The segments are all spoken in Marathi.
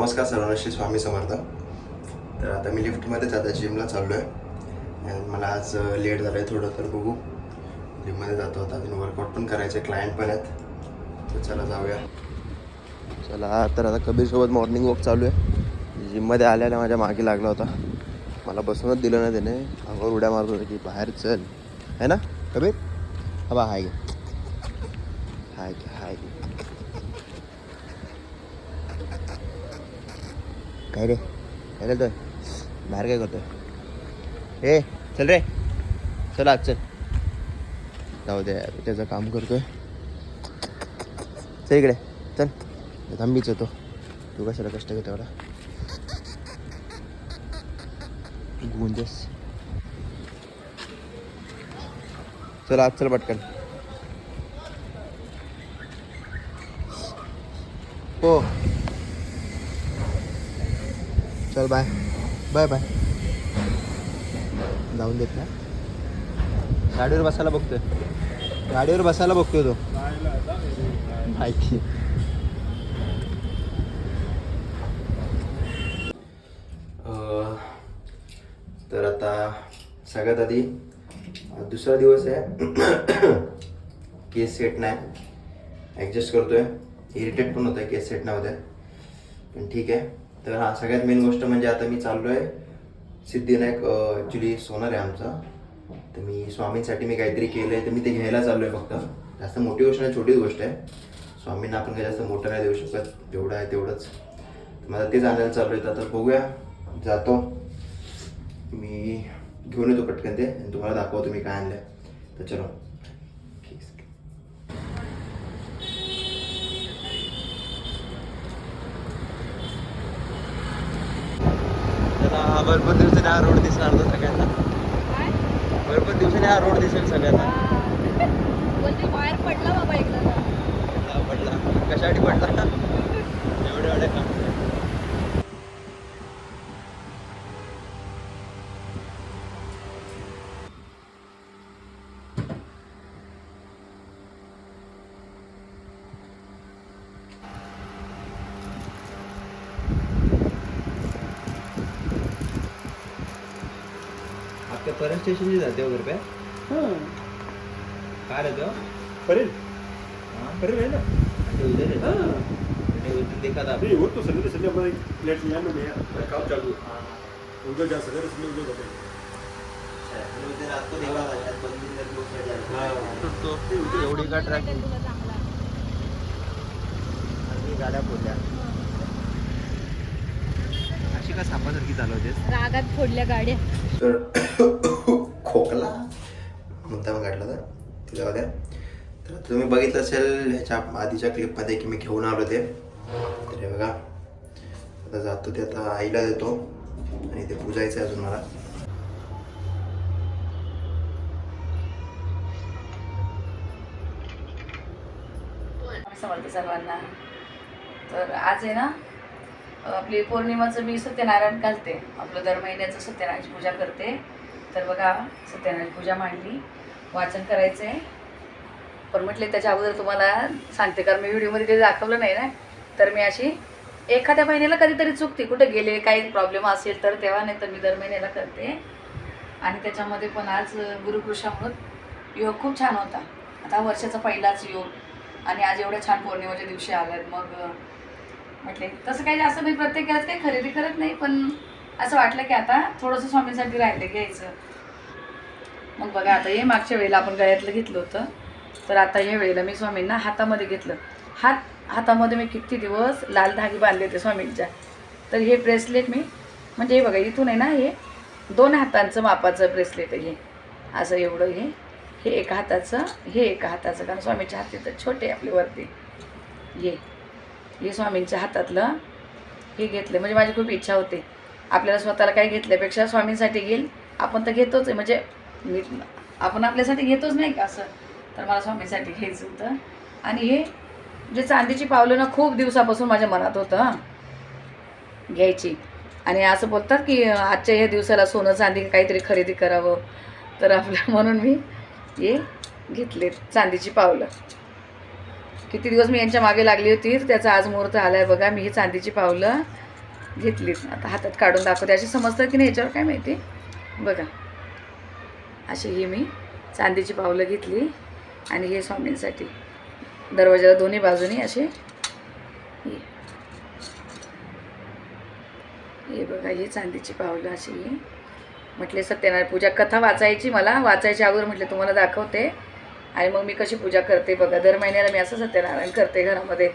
नमस्कार सर्वांना, श्री स्वामी समर्थ. तर आता मी लिफ्टमध्येच आता जिमला चाललो आहे आणि मला आज लेट झालं आहे थोडं, तर बघू. जिममध्ये जातो आता, अजून वर्कआउट पण करायचं आहे, क्लायंट पण आहेत, तर चला जाऊया. चला तर आता कबीरसोबत मॉर्निंग वॉक चालू आहे. जिममध्ये आल्याला माझ्या मागे लागला होता, मला बसूनच दिलं ना त्याने, अंगावर उड्या मारत होता की बाहेर चल, है ना कबीर? हा बा, हाय हाय हाय. काय रे, काय करतोय बाहेर, काय करतोय? हे चल रे, चल आज चल. जाऊ दे, त्याचं काम करतोय. चल इकडे चल, थांबीच येतो. तू कशाला कष्ट घेतो एवढा, गुंजस. चल आज चल पटकन. हो चल, बाय बाय बाय. जाऊन देत ना, गाडीवर बसायला बघतोय, गाडीवर बसायला बघतोय तो माहिती. तर आता सगळ्यात आधी दुसरा दिवस आहे, केस सेट नाही, ॲडजस्ट करतोय. इरिटेट पण होत आहे, केस सेट नाही होत आहे, पण ठीक आहे. तर हा सगळ्यात मेन गोष्ट म्हणजे आता मी चाललो आहे सिद्धिविनायक. ॲक्च्युली सोनार आहे आमचा, तर मी स्वामींसाठी मी काहीतरी केलं आहे, तर मी ते घ्यायला चाललो आहे. फक्त जास्त मोठी गोष्ट नाही, छोटीच गोष्ट आहे. स्वामींना आपण काही जास्त मोठं नाही देऊ शकत, जेवढं आहे तेवढंच. मला तेच आणायला चालू आहे. तर बघूया, जातो मी, घेऊन येतो पटकन ते आणि तुम्हाला दाखवतो मी काय आणलं. तर चलो. हा भरपूर दिवसाने हा रोड दिसणार तो सगळ्यांना, भरपूर दिवसाने हा रोड दिसेल सगळ्यांना. बाहेर पडला बाबा एकदा, पडला कशासाठी पडला, एवढे एवढे का? आपल्या परत स्टेशनची जाते वगैरे काय काय रहते हो? परेल परेल है ना, उधर है उधर देखा था. नहीं वो तो संडे संडे हमारे प्लेट में मैं काम चालू उधर जा सके, इसमें उधर जाते उधर आपको देखा था शायद 2 दिन तक लोग जा हाँ. तो एवढी का ट्रॅफिक, आणि गाड्या फोडल्या अशी का सापासारखी चालवतेस? रागात फोडल्या गाड्या. तर खोकला मुद्दाम काढला तर ते जाऊ द्या. तर तुम्ही बघितलं असेल ह्याच्या आधीच्या क्लिपमध्ये की मी घेऊन आलो ते. तर हे बघा, आता जातो ते, आता आईला देतो आणि ते पूजायचं आहे अजून मला. समर्थ सर्वांना. तर आज आहे ना आपली पौर्णिमाचं मी सत्यनारायण घालते, आपलं दर महिन्याचं सत्यनारायण पूजा करते. तर बघा, सत्यनारायण पूजा मांडली, वाचन करायचं आहे. पण म्हटले त्याच्या अगोदर तुम्हाला सांगते, कारण मी व्हिडिओमध्ये ते दाखवलं नाही ना. तर मी अशी एखाद्या महिन्याला कधीतरी चुकते, कुठे गेले काही प्रॉब्लेम असेल तर तेव्हा, नाही तर मी दर महिन्याला करते. आणि त्याच्यामध्ये पण आज गुरुपुरुषामृत योग खूप छान होता. आता वर्षाचा पहिलाच योग आणि आज एवढ्या छान पौर्णिमेच्या दिवशी आल्यात. मग म्हटले तसं काही जास्त मी प्रत्येक वेळेस काही खरेदी करत नाही, पण असं वाटलं की आता थोडंसं स्वामींसाठी राहिलं घ्यायचं. मग बघा, आता हे मागच्या वेळेला आपण गळ्यातलं घेतलं होतं, तर आता ह्या वेळेला मी स्वामींना हातामध्ये घेतलं. हातामध्ये मी किती दिवस लाल धागे बांधले होते स्वामींच्या. तर हे ब्रेसलेट मी, म्हणजे हे बघा इथून आहे ना, हे 2 हातांचं मापाचं ब्रेसलेट आहे. हे असं एवढं, हे एका हाताचं, हे एका हाताचं, कारण स्वामींच्या हात तर छोटे आपल्यावरती. हे स्वामींच्या हातातलं हे घेतलं. म्हणजे माझी खूप इच्छा होते, आपल्याला स्वतःला काही घेतल्यापेक्षा स्वामींसाठी घेईल आपण, तर घेतोच आहे. म्हणजे मी आपण आपल्यासाठी घेतोच नाही का असं, तर मला स्वामींसाठी घ्यायचं होतं. आणि हे जे चांदीची पावलं ना, खूप दिवसापासून माझ्या मनात होतं घ्यायची. आणि असं बोलतात की आजच्या ह्या दिवसाला सोनं चांदी काहीतरी खरेदी करावं, तर आपलं म्हणून मी हे घेतले चांदीची पावलं. किती दिवस मी यांच्या मागे लागली होती, त्याचा आज मुहूर्त आला आहे बघा. मी ही चांदीची पावलं घेतलीच. आता हातात काढून दाखवते, अशी समजतं की नाही याच्यावर काय माहिती. बघा अशी ही मी चांदीची पावलं घेतली आणि हे स्वामींसाठी दरवाजाला दोन्ही बाजूनी असे हे बघा, ही चांदीची पावलं अशी. म्हटले सत्यनारायण पूजा कथा वाचायची, मला वाचायच्या अगोदर म्हटले तुम्हाला दाखवते आणि मग मी कशी पूजा करते. बघा दर महिन्याला मी असं सत्यनारायण करते घरामध्ये.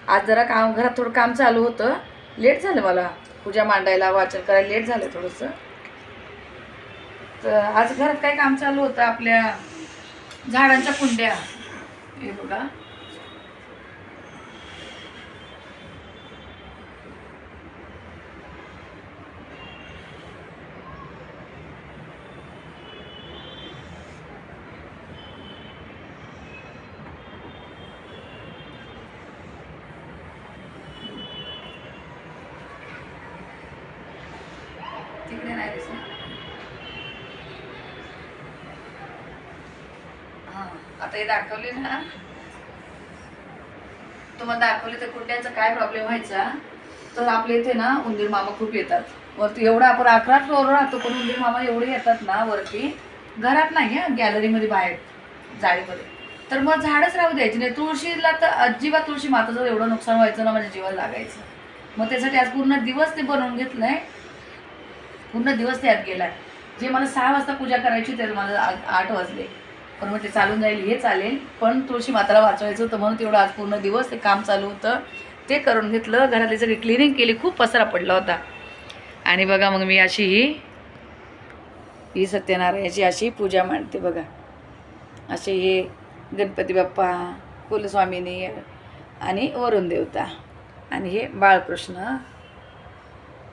आज जरा घरात थोडं काम चालू होतं, लेट झालं मला पूजा मांडायला, वाचन करायला लेट झालं थोडंसं. तर आज घरात काय काम चालू होतं, आपल्या झाडांच्या कुंड्या. हे बघा तिकडे नाही दिसत. हां आता हे दाखवले ना तुम्हाला, दाखवले तर कुंड्यांचा काय प्रॉब्लेम व्हायचा. तर आपल्या इथे ना उंदीर मामा खूप येतात वरती. एवढा आपण 11 फ्लोअरवर राहतो पण उंदीर मामा एवढे येतात ना वरती. घरात नाही आहे, गॅलरीमध्ये बाहेर जाळीमध्ये. तर मग झाडच राहू द्यायची नाही. तुळशीला तर अजिबात, तुळशी माताचं एवढं नुकसान व्हायचं ना, माझ्या जीवाला लागायचं. मग त्यासाठी आज पूर्ण दिवस ते बनवून घेतलंय, पूर्ण दिवस त्यात गेलाय. जे मला 6 वाजता पूजा करायची त्याला मला 8 वाजले. पण म्हटले चालून जाईल, हे चालेल, पण तुळशी माताला वाचवायचं होतं म्हणून तेवढं आज पूर्ण दिवस ते काम चालू होतं, ते करून घेतलं. घरातली सगळी क्लिनिंग केली, खूप पसरा पडला होता. आणि बघा मग मी अशी ही सत्यनारायणाची अशी पूजा मांडते. बघा असे हे गणपती बाप्पा, कुलस्वामिनी आणि वरुण देवता आणि हे बाळकृष्ण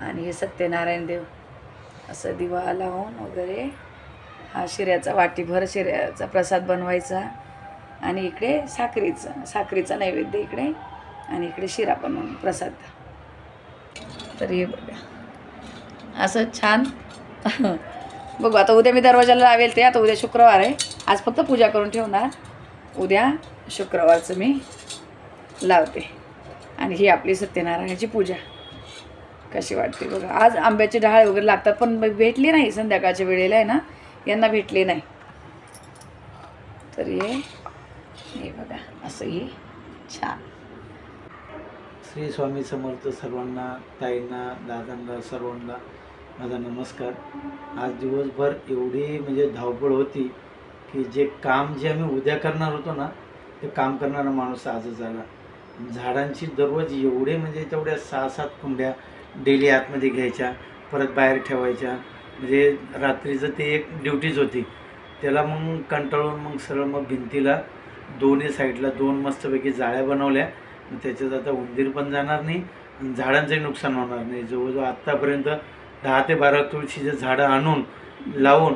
आणि हे सत्यनारायण देव, असं दिवा लावून वगैरे. हा शिऱ्याचा, वाटीभर शिऱ्याचा प्रसाद बनवायचा आणि इकडे साखरेचा नैवेद्य इकडे आणि इकडे शिरा बनवून प्रसाद. तर हे बघा असं छान. बघू आता उद्या मी दरवाजाला लावेल ते. आता उद्या शुक्रवार आहे, आज फक्त पूजा करून ठेवणार, उद्या शुक्रवारचं मी लावते. आणि ही आपली सत्यनारायणाची पूजा कशी वाटते बघा. आज आंब्याचे डहाळे वगैरे लागतात पण भेटले नाही, संध्याकाळच्या वेळेला आहे ना, यांना भेटले नाही. तर हे बघा असंही छान. श्री स्वामी समर्थ. सर्वांना, ताईंना, दादांना, सर्वांना माझा नमस्कार. आज दिवसभर एवढी म्हणजे धावपळ होती की जे काम जे आम्ही उद्या करणार होतो ना, ते काम करणारा माणूस आजच आला. झाडांची दररोज एवढे म्हणजे तेवढ्या 6-7 कुंड्या डेली आतमध्ये घ्यायच्या, परत बाहेर ठेवायच्या. म्हणजे रात्रीचं ते एक ड्युटीच होती. त्याला मग कंटाळून मग सरळ मग भिंतीला दोन्ही साईडला 2 मस्तपैकी जाळ्या बनवल्या. त्याच्यात आता उंदीर पण जाणार नाही आणि झाडांचंही नुकसान होणार नाही. जवळजवळ आत्तापर्यंत 10 ते 12 तुळशीचे झाडं आणून लावून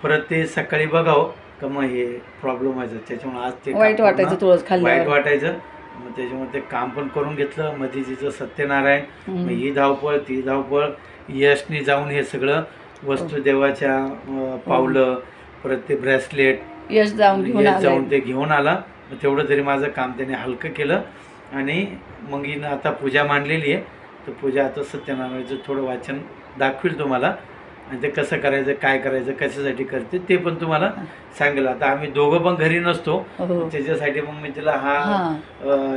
परत ते सकाळी बघावं का मग हे प्रॉब्लेम व्हायचा. त्याच्यामुळे आज ते वाईट वाटायचं, तुळस खाल्ल्यावर वाईट वाटायचं. मग त्याच्यामुळे ते काम पण करून घेतलं. मध्ये तिचं सत्यनारायण, मग ही धावपळ ती धावपळ. यशनी जाऊन हे सगळं वस्तू देवाच्या पावलं, परत ते ब्रेसलेट यश जाऊन ते घेऊन आला. मग तेवढं तरी माझं काम त्याने हलकं केलं. आणि मग हिनं आता पूजा मांडलेली आहे, तर पूजा आता सत्यनारायणाचं थोडं वाचन दाखवेल तुम्हाला आणि ते कसं करायचं, काय करायचं, कशासाठी करते ते पण तुम्हाला सांगेल. आता आम्ही दोघं पण घरी नसतो, त्याच्यासाठी मग मी तिला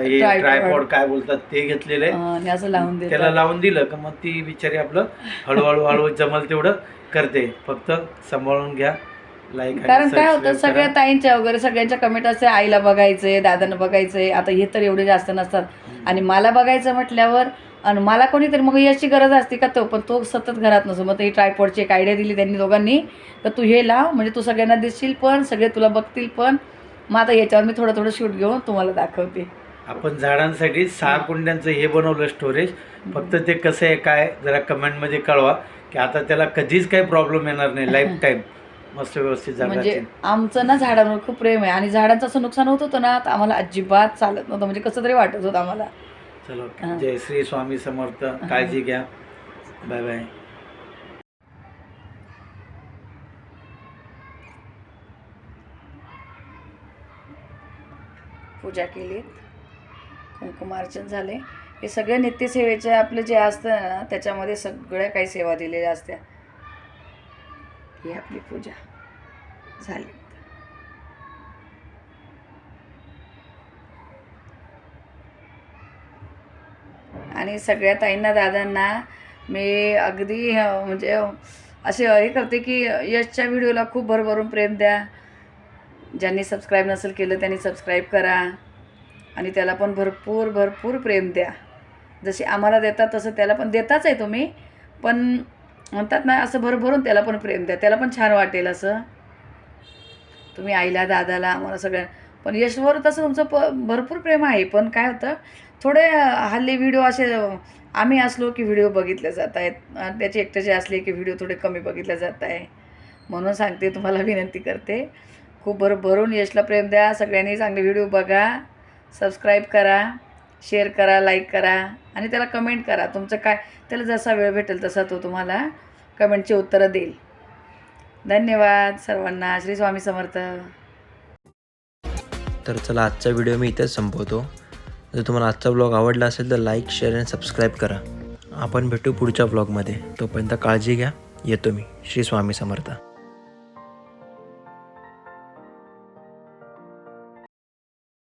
हे ट्रायपॉड काय बोलतात ते घेतलेलं आहे, त्याला लावून दिलं का मग ती बिचारी आपलं हळूहळू जमल तेवढं करते. फक्त सांभाळून घ्या. कारण काय होतं, सगळ्या ताईंच्या वगैरे सगळ्यांच्या कमेंट असते, आईला बघायचंय, दादांना बघायचंय. आता हे तर एवढे जास्त नसतात आणि मला बघायचं म्हटल्यावर आणि मला कोणीतरी मग याची गरज असते का तो, पण तो सतत घरात नसतो. मग ही ट्रायपॉडची एक आयडिया दिली त्यांनी दोघांनी, तर तू हे लाव म्हणजे तू सगळ्यांना दिसशील पण, सगळे तुला बघतील पण. मग आता याच्यावर मी थोडं थोडं शूट घेऊन तुम्हाला दाखवते. आपण झाडांसाठी 6 कुंड्यांचं हे बनवलं स्टोरेज. फक्त ते कसं आहे काय जरा कमेंटमध्ये कळवा की आता त्याला कधीच काही प्रॉब्लेम येणार नाही, लाईफ टाईम मस्त व्यवस्थित झालं. म्हणजे आमचं ना झाडांवर खूप प्रेम आहे आणि झाडांचं असं नुकसान होत होतं ना, तर आम्हाला अजिबात चालत नव्हतं. म्हणजे कसं तरी वाटत होतं आम्हाला. चलो, जय श्री स्वामी समर्थ. काळजी घ्या. Bye bye. पूजा केली, कुंकुमार्चन झाले. हे सगळे नित्यसेवेचे आपलं जे असतं ना त्याच्यामध्ये सगळ्या काही सेवा दिलेल्या असत्या. ही आपली पूजा झाली. आणि सगळ्या ताईंना दादांना मी अगदी म्हणजे असे हे करते की यशच्या व्हिडिओला खूप भरभरून प्रेम द्या. ज्यांनी सबस्क्राईब नसेल केलं त्यांनी सबस्क्राईब करा आणि त्याला पण भरपूर भरपूर प्रेम द्या. जसे आम्हाला देतात तसं त्याला पण देताच आहे तुम्ही, पण म्हणतात ना असं भरभरून त्याला पण प्रेम द्या, त्याला पण छान वाटेल. असं तुम्ही आईला दादाला आम्हाला सगळ्या, पण यशवर तसं तुमचं भरपूर प्रेम आहे. पण काय होतं थोडे हल्ली व्हिडिओ असे आम्ही असलो की व्हिडिओ बघितले जात आहेत, त्याचे एकट्याचे असले की व्हिडिओ थोडे कमी बघितले जात आहे. म्हणून सांगते, तुम्हाला विनंती करते, खूप भरभरून यशला प्रेम द्या. सगळ्यांनी चांगले व्हिडिओ बघा, सबस्क्राईब करा, शेअर करा, लाईक करा आणि त्याला कमेंट करा. तुमचं काय, त्याला जसा वेळ भेटेल तसा तो तुम्हाला कमेंटची उत्तरं देईल. धन्यवाद सर्वांना. श्री स्वामी समर्थ. तर चला, आजचा व्हिडिओ मी इथेच संपवतो. जर तुम्हाला आजचा ब्लॉग आवडला असेल तर लाईक, शेअर आणि सबस्क्राईब करा. आपण भेटू पुढच्या ब्लॉगमध्ये. तोपर्यंत काळजी घ्या. येतो मी. श्री स्वामी समर्थ.